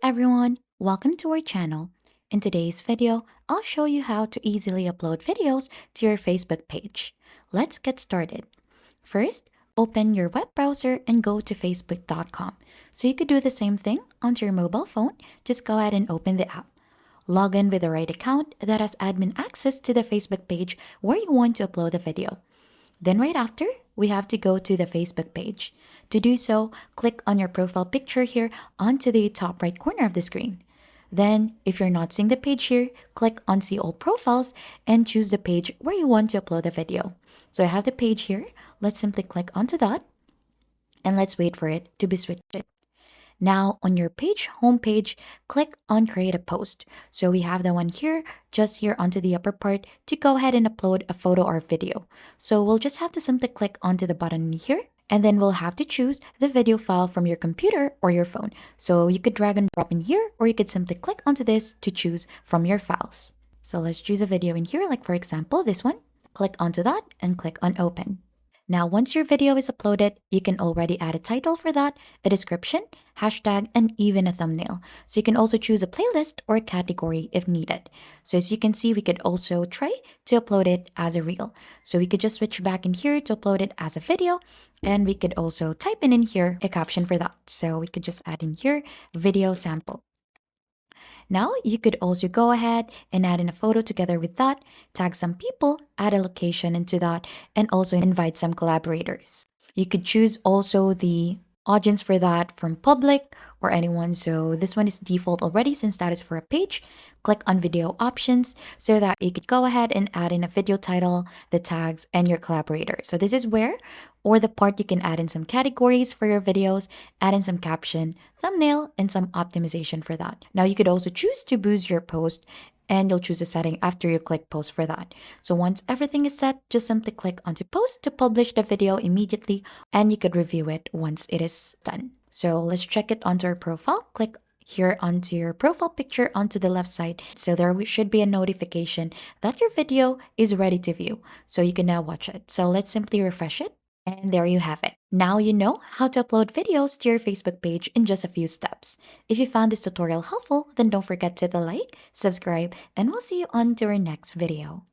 everyone, welcome to our channel. In today's video, I'll show you how to easily upload videos to your Facebook page. Let's get started. First, open your web browser and go to facebook.com. So you could do the same thing onto your mobile phone, just go ahead and open the app. Log in with the right account that has admin access to the Facebook page where you want to upload the video. Then right after, we have to go to the Facebook page. To do so, click on your profile picture here onto the top right corner of the screen. Then, if you're not seeing the page here, click on See All Profiles and choose the page where you want to upload the video. So I have the page here. Let's simply click onto that and let's wait for it to be switched. Now, on your page homepage, click on Create a Post. So we have the one here, just here onto the upper part to go ahead and upload a photo or video. So we'll just have to simply click onto the button here, and then we'll have to choose the video file from your computer or your phone. So you could drag and drop in here, or you could simply click onto this to choose from your files. So let's choose a video in here, like for example, this one. Click onto that and click on Open. Now, once your video is uploaded, you can already add a title for that, a description, hashtag, and even a thumbnail. So you can also choose a playlist or a category if needed. So as you can see, we could also try to upload it as a reel. So we could just switch back in here to upload it as a video, and we could also type in here a caption for that. So we could just add in here video sample. Now, you could also go ahead and add in a photo together with that, tag some people, add a location into that, and also invite some collaborators. You could choose also the audience for that from public or anyone. So this one is default already since that is for a page. Click on video options so that you could go ahead and add in a video title, the tags, and your collaborator. So this is where or the part you can add in some categories for your videos, add in some caption, thumbnail, and some optimization for that. Now you could also choose to boost your post and you'll choose a setting after you click post for that. So once everything is set, just simply click onto post to publish the video immediately and you could review it once it is done. So let's check it onto our profile. Click here onto your profile picture onto the left side. So there should be a notification that your video is ready to view. So you can now watch it. So let's simply refresh it. And there you have it. Now you know how to upload videos to your Facebook page in just a few steps. If you found this tutorial helpful, then don't forget to hit the like, subscribe, and we'll see you on to our next video.